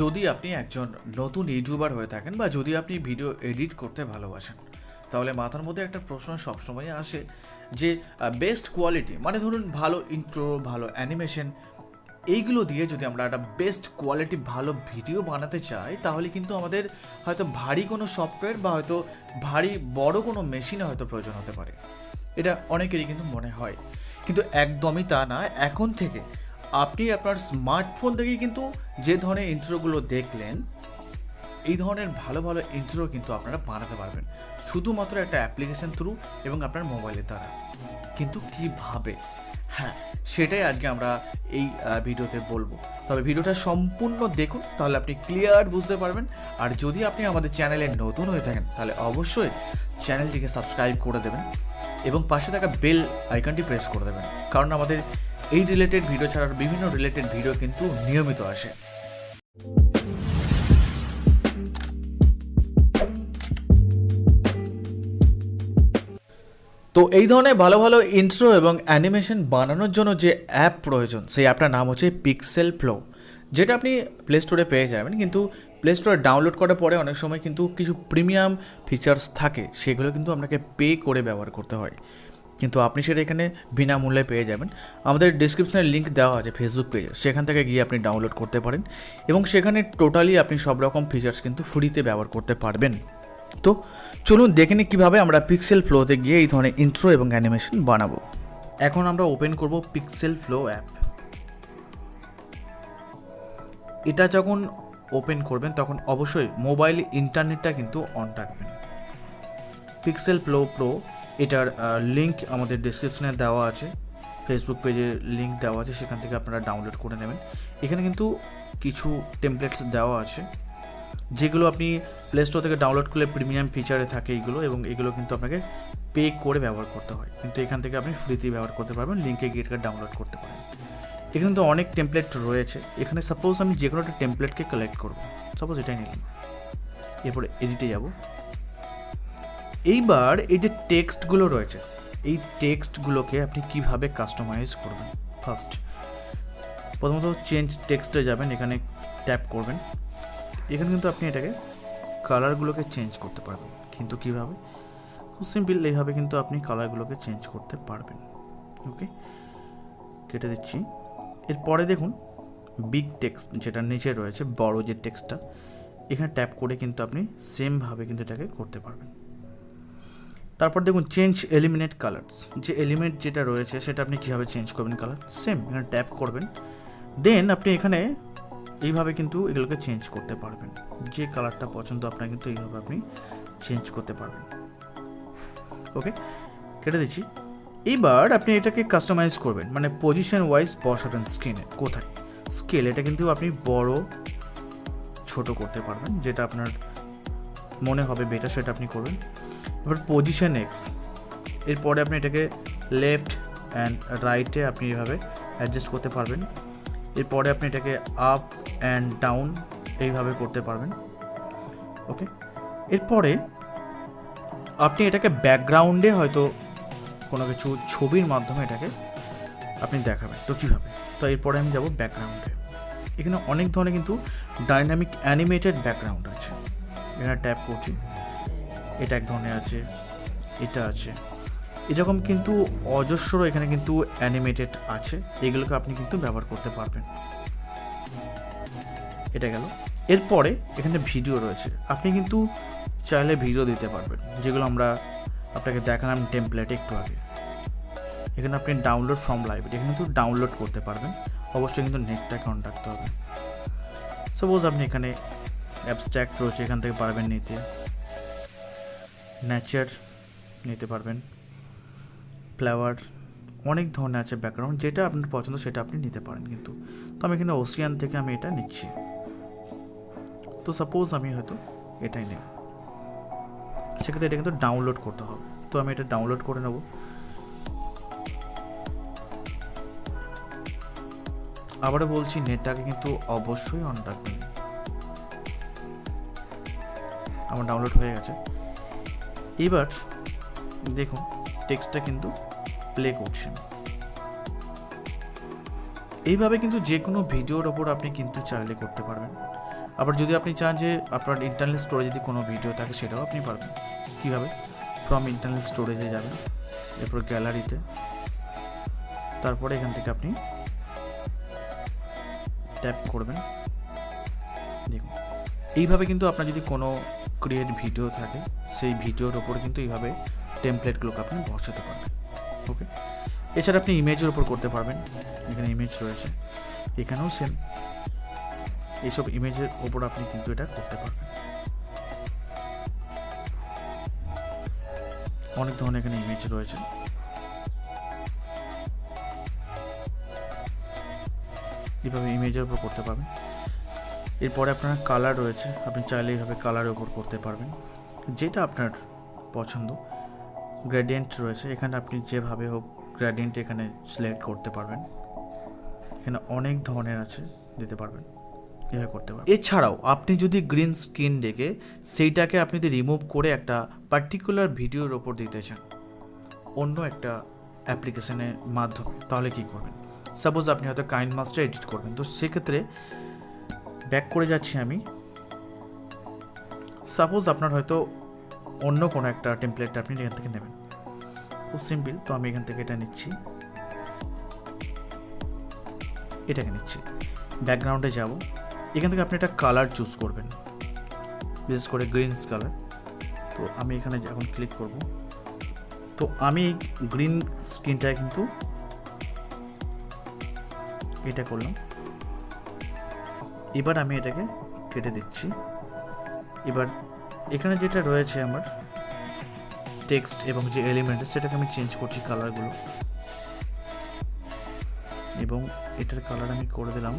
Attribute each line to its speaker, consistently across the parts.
Speaker 1: যদি আপনি একজন নতুন ইউটিউবার হয়ে থাকেন বা যদি আপনি ভিডিও এডিট করতে ভালোবাসেন, তাহলে মাথার মধ্যে একটা প্রশ্ন সবসময় আসে যে বেস্ট কোয়ালিটি, মানে ধরুন ভালো ইন্ট্রো, ভালো অ্যানিমেশন, এইগুলো দিয়ে যদি আমরা একটা বেস্ট কোয়ালিটি ভালো ভিডিও বানাতে চাই, তাহলে কিন্তু আমাদের হয়তো ভারী কোনো সফটওয়্যার বা হয়তো ভারী বড় কোনো মেশিনে হয়তো প্রয়োজন হতে পারে। এটা অনেকেরই কিন্তু মনে হয়, কিন্তু একদমই তা না। এখন থেকে আপনি আপনার স্মার্টফোন থেকেই কিন্তু যে ধরনের ইন্ট্রোগুলো দেখলেন, এই ধরনের ভালো ভালো ইন্ট্রো কিন্তু আপনারা বানাতে পারবেন শুধুমাত্র একটা অ্যাপ্লিকেশন থ্রু এবং আপনার মোবাইলের দ্বারা। কিন্তু কিভাবে? হ্যাঁ, সেটাই আজকে আমরা এই ভিডিওতে বলবো। তবে ভিডিওটা সম্পূর্ণ দেখুন, তাহলে আপনি ক্লিয়ার বুঝতে পারবেন। আর যদি আপনি আমাদের চ্যানেলে নতুন হয়ে থাকেন, তাহলে অবশ্যই চ্যানেলটিকে সাবস্ক্রাইব করে দেবেন এবং পাশে থাকা বেল আইকনটি প্রেস করে দেবেন, কারণ আমাদের এই রিলেটেড ভিডিও ছাড়ার বিভিন্ন রিলেটেড ভিডিও কিন্তু নিয়মিত আসে। তো এই ধরনের ভালো ভালো ইন্ট্রো এবং অ্যানিমেশন বানানোর জন্য যে অ্যাপ প্রয়োজন, সেই অ্যাপটার নাম হচ্ছে PixelFlow, যেটা আপনি প্লে স্টোরে পেয়ে যাবেন। কিন্তু প্লে স্টোরে ডাউনলোড করার পরে অনেক সময় কিন্তু কিছু প্রিমিয়াম ফিচার্স থাকে, সেগুলো কিন্তু আপনাকে পে করে ব্যবহার করতে হয়, কিন্তু আপনি সেটা এখানে বিনামূল্যে পেয়ে যাবেন। আমাদের ডিসক্রিপশনে লিঙ্ক দেওয়া আছে ফেসবুক পেজে, সেখান থেকে গিয়ে আপনি ডাউনলোড করতে পারেন এবং সেখানে টোটালি আপনি সব রকম ফিচার্স কিন্তু ফ্রিতে ব্যবহার করতে পারবেন। তো চলুন দেখে নিই কীভাবে আমরা PixelFlowতে গিয়ে এই ধরনের ইন্ট্রো এবং অ্যানিমেশন বানাবো। এখন আমরা ওপেন করব PixelFlow অ্যাপ। এটা যখন ওপেন করবেন তখন অবশ্যই মোবাইল ইন্টারনেটটা কিন্তু অন রাখবেন। PixelFlow Pro এটার লিঙ্ক আমাদের ডিসক্রিপশনে দেওয়া আছে, ফেসবুক পেজের লিঙ্ক দেওয়া আছে, সেখান থেকে আপনারা ডাউনলোড করে নেবেন। এখানে কিন্তু কিছু টেমপ্লেটস দেওয়া আছে, যেগুলো আপনি প্লে স্টোর থেকে ডাউনলোড করলে প্রিমিয়াম ফিচারে থাকে এইগুলো, এবং এগুলো কিন্তু আপনাকে পে করে ব্যবহার করতে হয়, কিন্তু এখান থেকে আপনি ফ্রিতেই ব্যবহার করতে পারবেন, লিঙ্কে গিয়ে এটা ডাউনলোড করতে পারেন। এখানে কিন্তু অনেক টেমপ্লেট রয়েছে। এখানে সাপোজ আমি যে কোনো একটা টেমপ্লেটকে কালেক্ট করব, সাপোজ এটাই নিলাম, এরপরে এডিটে যাব। এইবার এই যে টেক্সটগুলো রয়েছে, এই টেক্সটগুলোকে আপনি কিভাবে কাস্টমাইজ করবেন। প্রথমত চেঞ্জ টেক্সটে যাবেন, এখানে ট্যাপ করবেন। এখানে কিন্তু আপনি এটাকে কালারগুলোকে চেঞ্জ করতে পারবেন, কিন্তু কিভাবে? খুব সিম্পল, এইভাবে কিন্তু আপনি কালারগুলোকে চেঞ্জ করতে পারবেন। ওকে, কেটে দিচ্ছি। এরপরে দেখুন বিগ টেক্সট যেটা নিচে রয়েছে, বড় যে টেক্সটটা, এখানে ট্যাপ করে কিন্তু আপনি সেমভাবে কিন্তু এটাকে করতে পারবেন। তারপর দেখুন চেঞ্জ এলিমিনেট কালার্স, যে এলিমেন্ট যেটা রয়েছে সেটা আপনি কীভাবে চেঞ্জ করবেন কালার, সেম এখানে ট্যাপ করবেন। দেন আপনি এখানে এইভাবে কিন্তু এগুলোকে চেঞ্জ করতে পারবেন, যে কালারটা পছন্দ আপনার কিন্তু এইভাবে আপনি চেঞ্জ করতে পারবেন। ওকে, কেটে দিচ্ছি। এইবার আপনি এটাকে কাস্টমাইজ করবেন, মানে পজিশন ওয়াইজ বসাবেন স্ক্রিনে। কোথায়? স্কেল, এটা কিন্তু আপনি বড় ছোট করতে পারবেন, যেটা আপনার মনে হবে বেটার সেটা আপনি করবেন। এবার পজিশন এক্স, এরপরে আপনি এটাকে লেফট অ্যান্ড রাইটে আপনি এভাবে অ্যাডজাস্ট করতে পারবেন। এরপরে আপনি এটাকে আপ অ্যান্ড ডাউন এইভাবে করতে পারবেন। ওকে, এরপরে আপনি এটাকে ব্যাকগ্রাউন্ডে হয়তো কোনো কিছু ছবির মাধ্যমে এটাকে আপনি দেখাবেন। তো কীভাবে? তো এরপরে আমি যাব ব্যাকগ্রাউন্ডে। এখানে অনেক ধরনের কিন্তু ডাইনামিক অ্যানিমেটেড ব্যাকগ্রাউন্ড আছে, এখানে ট্যাপ করছি। এটা এক ধরনের আছে, এটা আছে, এরকম কিন্তু অজস্র এখানে কিন্তু অ্যানিমেটেড আছে, এগুলোকে আপনি কিন্তু ব্যবহার করতে পারবেন। এটা গেল। এরপরে এখানে ভিডিও রয়েছে, আপনি কিন্তু চাইলে ভিডিও দিতে পারবেন, যেগুলো আমরা আপনাকে দেখালাম টেমপ্লেটে একটু আগে। এখানে আপনি ডাউনলোড ফ্রম লাইব্রেরি, এখানে কিন্তু ডাউনলোড করতে পারবেন, অবশ্যই কিন্তু নেটটাকে অন রাখতে হবে। সাপোজ আপনি এখানে অ্যাবস্ট্রাক্ট রয়েছে, এখান থেকে পারবেন নিতে, নেচার নিতে পারবেন, ফ্লাওয়ার, অনেক ধরনের আছে ব্যাকগ্রাউন্ড, যেটা আপনার পছন্দ সেটা আপনি নিতে পারেন। কিন্তু তো আমি এখানে ওশিয়ান থেকে আমি এটা নিচ্ছি, তো সাপোজ আমি হয়তো এটাই নেব, সেক্ষেত্রে এটা কিন্তু ডাউনলোড করতে হবে। তো আমি এটা ডাউনলোড করে নেব। আবারও বলছি, নেটটাকে কিন্তু অবশ্যই অন রাখবেন। আমার ডাউনলোড হয়ে গেছে। এবার দেখুন টেক্সটটা কিন্তু প্লে করছে। এইভাবে কিন্তু যে কোনো ভিডিওর ওপর আপনি কিন্তু চাইলে করতে পারবেন। আবার যদি আপনি চান যে আপনার ইন্টারনাল স্টোরেজ যদি কোনো ভিডিও থাকে সেটাও আপনি পারবেন। কীভাবে? ফ্রম ইন্টারনাল স্টোরেজে যাবেন, এরপর গ্যালারিতে, তারপরে এখান থেকে আপনি ট্যাপ করবেন। দেখুন এইভাবে কিন্তু আপনার যদি কোনো ক্রিয়েট ভিডিও থাকে সেই ভিডিওর ওপর কিন্তু এইভাবে টেমপ্লেটগুলোকে আপনি বসাতে পারবেন। ওকে, এছাড়া আপনি ইমেজের ওপর করতে পারবেন। এখানে ইমেজ রয়েছে, এখানেও সেম এইসব ইমেজের ওপর আপনি কিন্তু এটা করতে পারবেন। অনেক ধরনের এখানে ইমেজ রয়েছে। এইভাবে ইমেজের উপর করতে পারবেন। এরপরে আপনার কালার রয়েছে, আপনি চাইলে এইভাবে কালারের উপর করতে পারবেন, যেটা আপনার পছন্দ। গ্রেডিয়েন্ট রয়েছে, এখানে আপনি যেভাবে হোক গ্রেডিয়েন্ট এখানে সিলেক্ট করতে পারবেন। এখানে অনেক ধরনের আছে, দিতে পারবেন, এভাবে করতে পারবেন। এছাড়াও আপনি যদি গ্রিন স্ক্রিন রেখে সেইটাকে আপনি যদি রিমুভ করে একটা পার্টিকুলার ভিডিওর ওপর দিতে চান অন্য একটা অ্যাপ্লিকেশনের মাধ্যমে, তাহলে কি করবেন? সাপোজ আপনি হয়তো কাইন মাস্টার এডিট করবেন, তো সেক্ষেত্রে ব্যাক করে যাচ্ছি আমি। সাপোজ আপনার হয়তো অন্য কোনো একটা টেমপ্লেট আপনি এখান থেকে নেবেন, খুব সিম্পল। তো আমি এখান থেকে এটা নিচ্ছি, এটাকে নিচ্ছি, ব্যাকগ্রাউন্ডে যাব। এখান থেকে আপনি একটা কালার চুজ করবেন, বিশেষ করে গ্রিন কালার। তো আমি এখানে এখন ক্লিক করব। তো আমি গ্রিন স্ক্রিনটায় কিন্তু এটা করলাম। এবার আমি এটাকে কেটে দিচ্ছি। এবার এখানে যেটা রয়েছে আমার টেক্সট এবং যে এলিমেন্ট সেটাকে আমি চেঞ্জ করছি কালারগুলো, এবং এটার কালার আমি করে দিলাম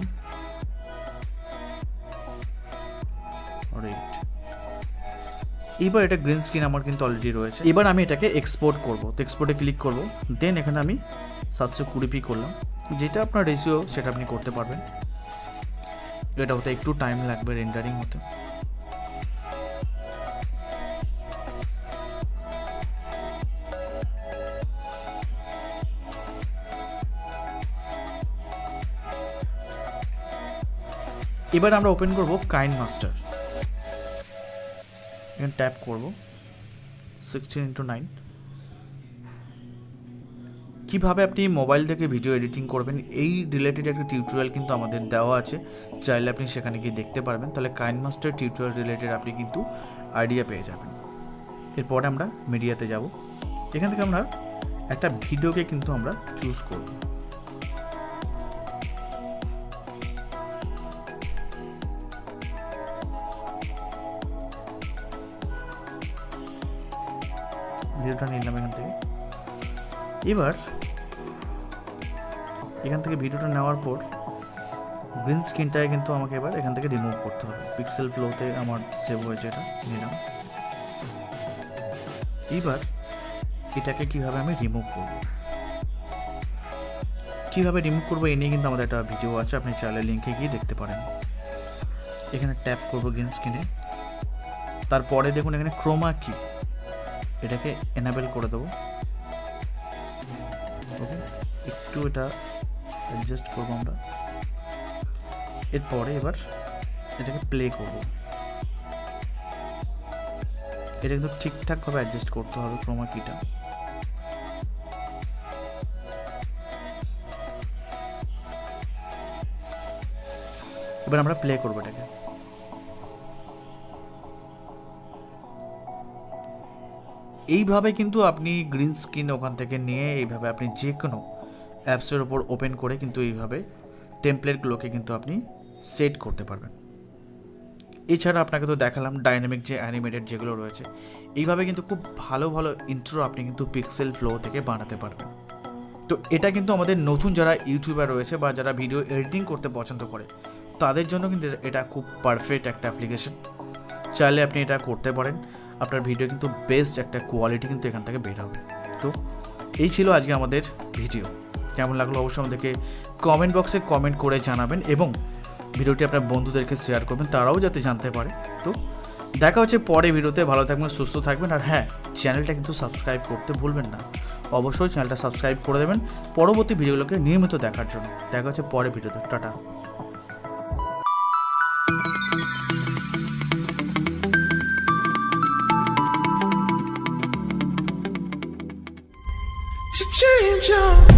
Speaker 1: রেড। এবার এটা গ্রিন স্ক্রিন আমার কিন্তু অলরেডি রয়েছে। এবার আমি এটাকে এক্সপোর্ট করব। তো এক্সপোর্টে ক্লিক করব, দেন এখানে আমি 720p করলাম। যেটা আপনার রেশিও সেটা আপনি করতে পারবেন। এটা হতে একটু টাইম লাগবে রেন্ডারিং হতে। এবার আমরা ওপেন করব কাইন মাস্টার, এখানে ট্যাপ করব 16:9। কীভাবে আপনি মোবাইল থেকে ভিডিও এডিটিং করবেন এই রিলেটেড একটা টিউটোরিয়াল কিন্তু আমাদের দেওয়া আছে, চাইলে আপনি সেখানে গিয়ে দেখতে পারবেন। তাহলে কাইন মাস্টার টিউটোরিয়াল রিলেটেড আপনি কিন্তু আইডিয়া পেয়ে যাবেন। এরপরে আমরা মিডিয়াতে যাব। এখান থেকে আমরা একটা ভিডিওকে কিন্তু আমরা চুজ করব। ভিডিওটা নিলাম এখান থেকে। এবার এখান থেকে ভিডিওটা নেওয়ার পর গ্রিন স্ক্রিনটায় কিন্তু আমাকে এবার এখান থেকে রিমুভ করতে হবে। পিক্সেল ফ্লোতে আমার সেভ হয়েছে, এটা নিলাম। এবার এটাকে কীভাবে আমি রিমুভ করব, কীভাবে রিমুভ করবো এই নিয়ে কিন্তু আমাদের একটা ভিডিও আছে, আপনি চাইলে লিঙ্কে গিয়ে দেখতে পারেন। এখানে ট্যাপ করবো গ্রিন স্ক্রিনে, তারপরে দেখুন এখানে ক্রোমা কি, এটাকে এনাবেল করে দেবো। ওকে, একটু এটা অ্যাডজাস্ট করবো আমরা। এরপরে এবার এটাকে প্লে করব। এটা কিন্তু ঠিকঠাকভাবে অ্যাডজাস্ট করতে হবে ক্রোমা কিটা। এবার আমরা প্লে করবো এটাকে। এইভাবে কিন্তু আপনি গ্রিন স্ক্রিন ওখান থেকে নিয়ে এইভাবে আপনি যে কোনো অ্যাপসের ওপর ওপেন করে কিন্তু এইভাবে টেমপ্লেটগুলোকে কিন্তু আপনি সেট করতে পারবেন। এছাড়া আপনাকে তো দেখালাম ডাইনামিক যে অ্যানিমেটেড যেগুলো রয়েছে, এইভাবে কিন্তু খুব ভালো ভালো ইন্ট্রো আপনি কিন্তু পিক্সেল ফ্লো থেকে বানাতে পারবেন। তো এটা কিন্তু আমাদের নতুন যারা ইউটিউবার রয়েছে বা যারা ভিডিও এডিটিং করতে পছন্দ করে তাদের জন্য কিন্তু এটা খুব পারফেক্ট একটা অ্যাপ্লিকেশন। চাইলে আপনি এটা করতে পারেন, আপনার ভিডিও কিন্তু বেস্ট একটা কোয়ালিটি কিন্তু এখান থেকে বের হবে। তো এই ছিল আজকে আমাদের ভিডিও। কেমন লাগলো অবশ্যই আমাদেরকে কমেন্ট বক্সে কমেন্ট করে জানাবেন, এবং ভিডিওটি আপনার বন্ধুদেরকে শেয়ার করবেন, তারাও যাতে জানতে পারে। তো দেখা হচ্ছে পরে ভিডিওতে। ভালো থাকবেন, সুস্থ থাকবেন, আর হ্যাঁ, চ্যানেলটা কিন্তু সাবস্ক্রাইব করতে ভুলবেন না। অবশ্যই চ্যানেলটা সাবস্ক্রাইব করে দেবেন পরবর্তী ভিডিওগুলোকে নিয়মিত দেখার জন্য। দেখা হচ্ছে পরে ভিডিওতে। টাটা।
Speaker 2: change your